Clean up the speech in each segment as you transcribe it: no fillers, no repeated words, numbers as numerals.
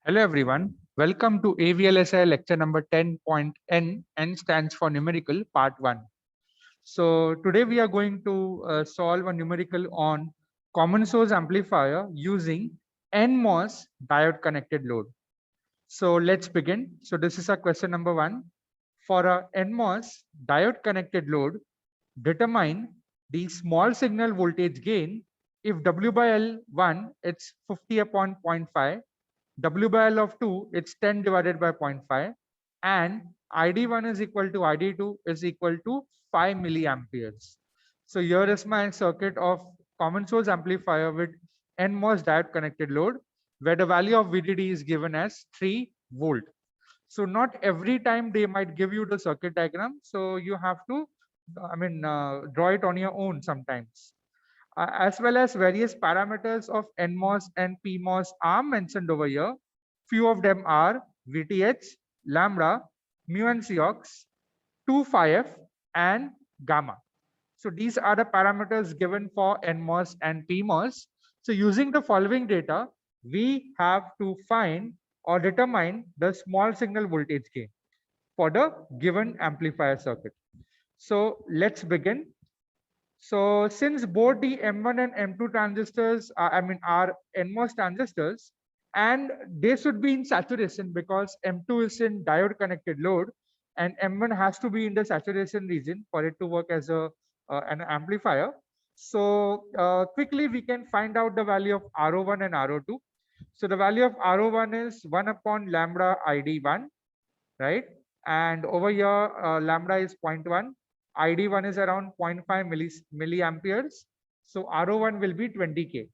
Hello everyone, welcome to AVLSI lecture number 10.N. N stands for numerical part 1. So today we are going to solve a numerical on common source amplifier using NMOS diode connected load. So let's begin. So this is our question number 1. For a NMOS diode connected load, determine the small signal voltage gain if W by L1 it's 50 upon zero point 0.5, W by L of 2 it's 10 divided by 0.5, and ID1 is equal to ID2 is equal to 5 milliamperes. So here is my circuit of common source amplifier with NMOS diode connected load, where the value of VDD is given as 3 volt. So not every time they might give you the circuit diagram, so you have to draw it on your own sometimes. As well as various parameters of NMOS and PMOS are mentioned over here. Few of them are VTH, lambda, mu and Cox, 2 phi f, and gamma. So these are the parameters given for NMOS and PMOS. So using the following data, we have to find or determine the small signal voltage gain for the given amplifier circuit. So let's begin. So since both the M1 and M2 transistors are NMOS transistors, and they should be in saturation because M2 is in diode connected load and M1 has to be in the saturation region for it to work as an amplifier. So quickly we can find out the value of RO1 and RO2. So the value of RO1 is 1 upon lambda ID1, right? And over here lambda is 0.1, ID1 is around 0.5 milliamperes. So RO1 will be 20K.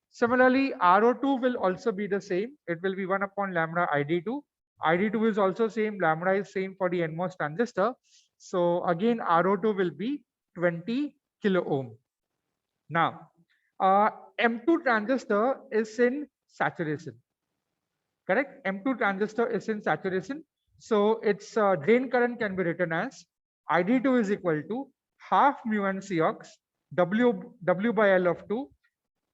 Similarly, RO2 will also be the same. It will be 1 upon lambda ID2. ID2 is also same. Lambda is same for the NMOS transistor. So again, RO2 will be 20 kilo ohm. Now, M2 transistor is in saturation. Correct? M2 transistor is in saturation. So its drain current can be written as ID2 is equal to half mu and Cox W by L of 2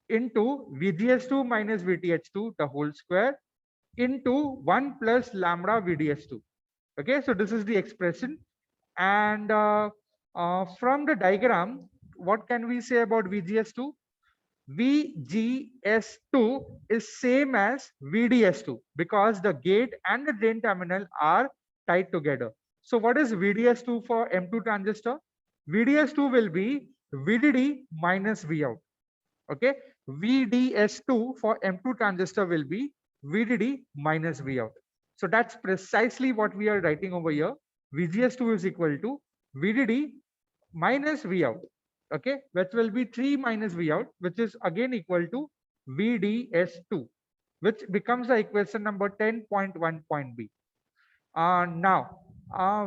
into VGS2 minus VTH2 the whole square into 1 plus lambda VDS2. Okay, so this is the expression. And from the diagram, what can we say about VGS2? VGS2 is same as VDS2 because the gate and the drain terminal are tied together. So what is VDS2 for M2 transistor? VDS2 will be VDD minus Vout. Okay, VDS2 for M2 transistor will be VDD minus Vout. So that's precisely what we are writing over here. VGS2 is equal to VDD minus Vout. Okay, which will be 3 minus Vout, which is again equal to VDS2, which becomes the equation number 10.1.b. Now,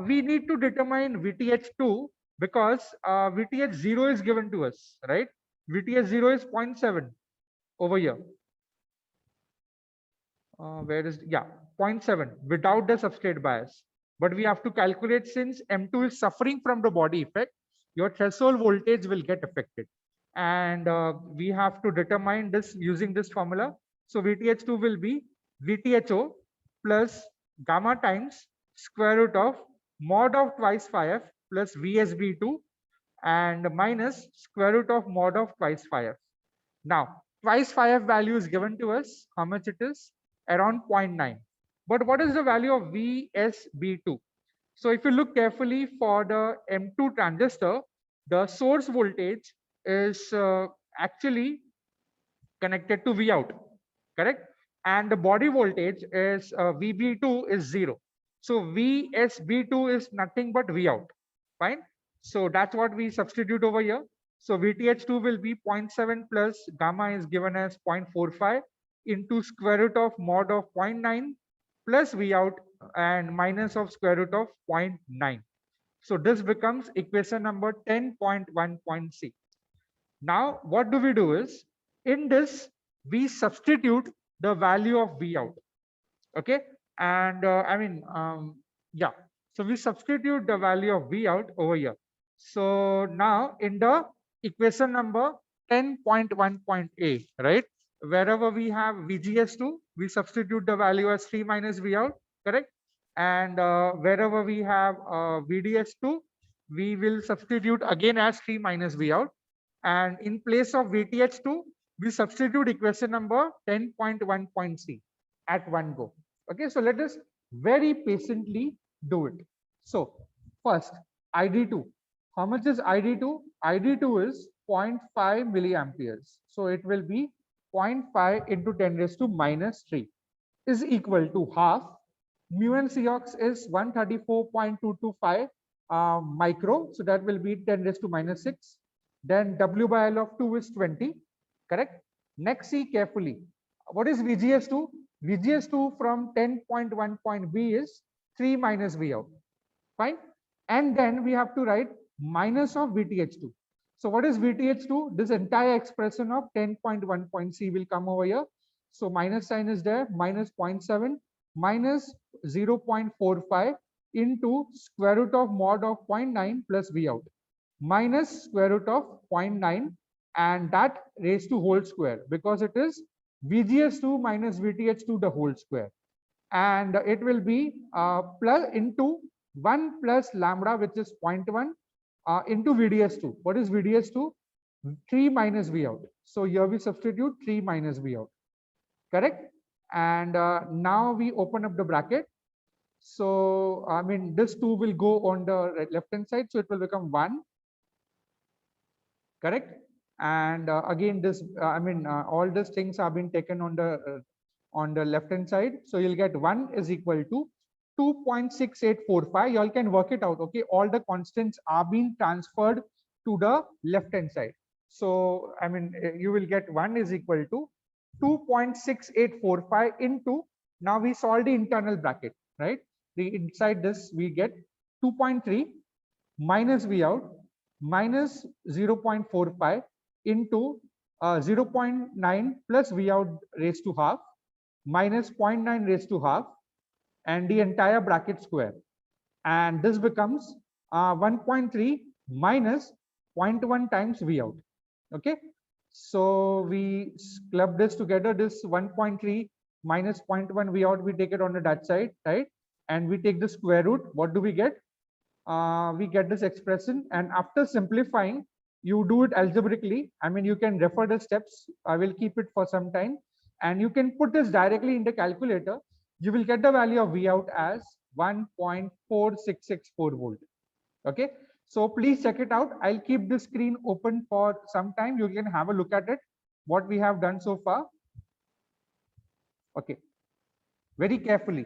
we need to determine VTH2 because VTH0 is given to us, right? VTH0 is 0.7 over here. Where is, yeah, 0.7 without the substrate bias. But we have to calculate, since M2 is suffering from the body effect, your threshold voltage will get affected. And we have to determine this using this formula. So VTH2 will be VTHO plus gamma times square root of mod of twice phi f plus VSB2 and minus square root of mod of twice phi f. Now, twice phi f value is given to us. How much it is? Around 0.9. But what is the value of VSB2? So if you look carefully for the M2 transistor, the source voltage is actually connected to Vout, correct? And the body voltage is VB2 is 0. So VSB2 is nothing but Vout. Fine. So that's what we substitute over here. So VTH2 will be 0.7 plus gamma is given as 0.45 into square root of mod of 0.9 plus Vout and minus of square root of 0.9. So this becomes equation number 10.1.c. Now what do we do is, in this we substitute the value of Vout. Okay, and yeah, so we substitute the value of Vout over here. So now in the equation number 10.1.a, right? Wherever we have VGS2, we substitute the value as 3 minus V out, correct? And wherever we have VDS2, we will substitute again as 3 minus V out. And in place of VTH2, we substitute equation number 10.1.c at one go. Okay, so let us very patiently do it. So first, ID2. How much is ID2? ID2 is 0.5 milliamperes. So it will be 0.5 into 10 raised to minus 3 is equal to half. Mu and Cox is 134.225 micro. So that will be 10 raised to minus 6. Then W by L of 2 is 20. Correct. Next, see carefully. What is VGS2? VGS2 from 10.1 point B is 3 minus V out. Fine. And then we have to write minus of VTH2. So what is VTH2? This entire expression of 10.1 point C will come over here. So minus sign is there, minus 0.7 minus 0.45 into square root of mod of 0.9 plus V out minus square root of 0.9 and that raised to whole square because it is VGS2 minus VTH2 the whole square. And it will be plus into 1 plus lambda, which is 0.1 into VDS2. What is VDS2? 3 minus V out. So here we substitute 3 minus V out. Correct? And now we open up the bracket. So, I mean, this 2 will go on the left hand side. So it will become 1. Correct? And again, this, all these things have been taken on the left hand side. So you'll get 1 is equal to 2.6845. You all can work it out. Okay, all the constants are being transferred to the left hand side. So I mean, you will get 1 is equal to 2.6845 into, now we solve the internal bracket, right? Inside this we get 2.3 minus V out minus 0.45 into 0.9 plus V out raised to half minus 0.9 raised to half and the entire bracket square, and this becomes 1.3 minus 0.1 times V out. Okay, so we club this together, this 1.3 minus 0.1 V out, we take it on the that side, right? And we take the square root. What do we get? We get this expression, and after simplifying, you do it algebraically. I mean, you can refer the steps. I will keep it for some time, and you can put this directly in the calculator. You will get the value of V out as 1.4664 volt. Okay, so please check it out. I'll keep the screen open for some time. You can have a look at it, what we have done so far. Okay, very carefully.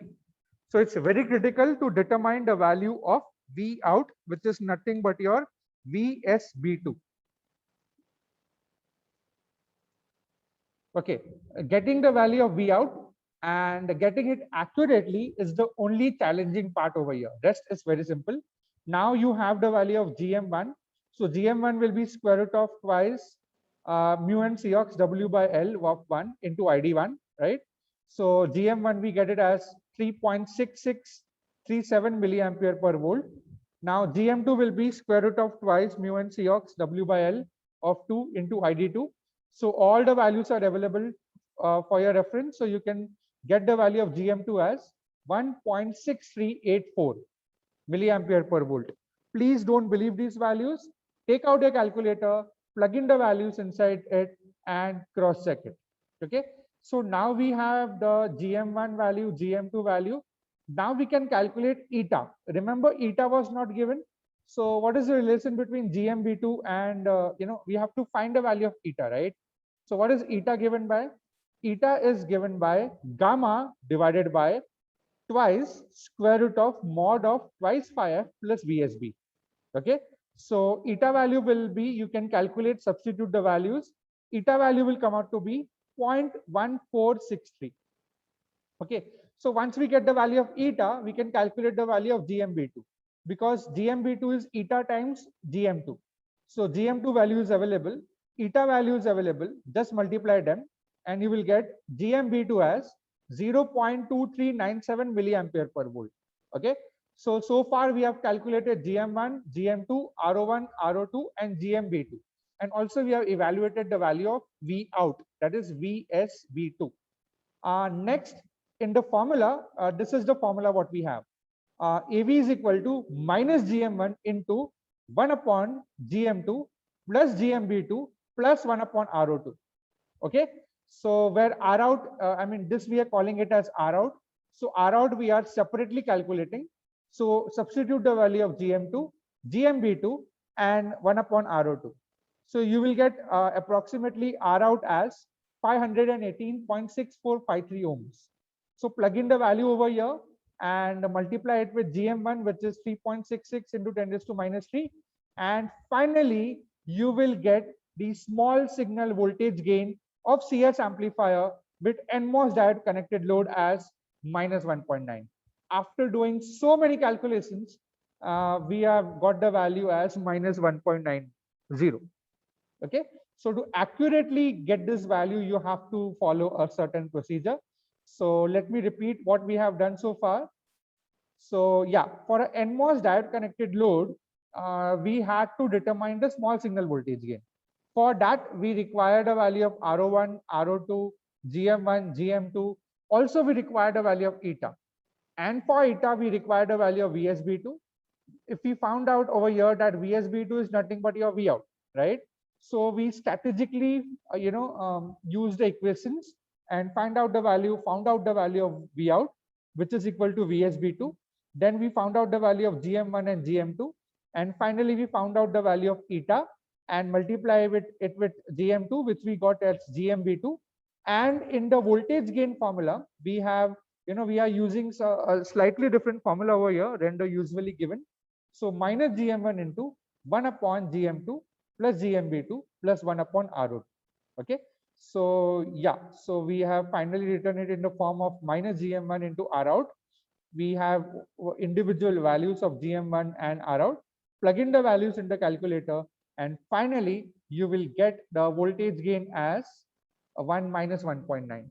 So it's very critical to determine the value of V out, which is nothing but your VSB2. Okay, getting the value of V out and getting it accurately is the only challenging part over here. Rest is very simple. Now you have the value of GM1. So GM1 will be square root of twice mu and Cox W by L of 1 into ID1, right? So GM1 we get it as 3.6637 milliampere per volt. Now GM2 will be square root of twice mu and Cox W by L of 2 into ID2. So all the values are available for your reference. So you can get the value of GM2 as 1.6384 milliampere per volt. Please don't believe these values. Take out your calculator, plug in the values inside it, and cross check it. Okay. So now we have the GM1 value, GM2 value. Now we can calculate eta. Remember, eta was not given. So what is the relation between GMB2 and we have to find the value of eta, right? So what is eta given by? Eta is given by gamma divided by twice square root of mod of twice phi f plus VSB. Okay, so eta value will be, you can calculate, substitute the values. Eta value will come out to be 0.1463. Okay, so once we get the value of eta, we can calculate the value of GMB2 because GMB2 is eta times GM2. So GM2 value is available, eta value is available, just multiply them and you will get GMB2 as 0.2397 milliampere per volt. Okay, so far we have calculated GM1, GM2, RO1, RO2 and GMB2. and also we have evaluated the value of V out, that is VSB2. Next, in the formula, this is the formula what we have. AV is equal to minus GM1 into 1 upon GM2 plus GMB2 plus 1 upon RO2. Okay, so where R out, I mean this we are calling it as R out. So R out we are separately calculating. So substitute the value of GM2, GMB2 and 1 upon RO2. So you will get approximately R out as 518.6453 ohms. So plug in the value over here and multiply it with GM1, which is 3.66 into 10 raised to minus 3. And finally, you will get the small signal voltage gain of CS amplifier with NMOS diode connected load as minus 1.9. After doing so many calculations, we have got the value as minus 1.90. Okay, so to accurately get this value, you have to follow a certain procedure. So let me repeat what we have done so far. So yeah, for an NMOS diode connected load, we had to determine the small signal voltage gain. For that, we required a value of RO1, RO2, GM1, GM2. Also, we required a value of eta. And for eta, we required a value of VSB2. If we found out over here that VSB2 is nothing but your V out, right? So we strategically, use the equations and found out the value of V out, which is equal to VSB2. Then we found out the value of GM1 and GM2. And finally, we found out the value of eta and multiply it with GM2, which we got as GMB2. And in the voltage gain formula, we have, we are using a slightly different formula over here than the usually given. So minus GM1 into 1 upon GM2 plus GMB2 plus 1 upon RO2. Okay. So yeah, so we have finally written it in the form of minus GM1 into R out. We have individual values of GM1 and R out. Plug in the values in the calculator, and finally you will get the voltage gain as 1 minus 1.9.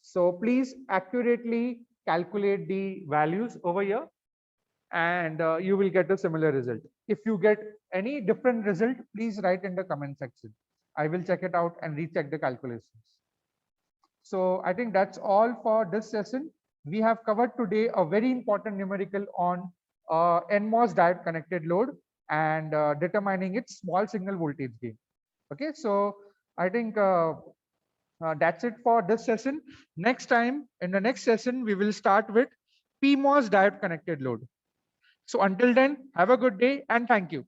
So please accurately calculate the values over here, and you will get a similar result. If you get any different result, please write in the comment section. I will check it out and recheck the calculations. So I think that's all for this session. We have covered today a very important numerical on NMOS diode connected load and determining its small signal voltage gain. Okay, so I think that's it for this session. Next time, in the next session, we will start with PMOS diode connected load. So until then, have a good day and thank you.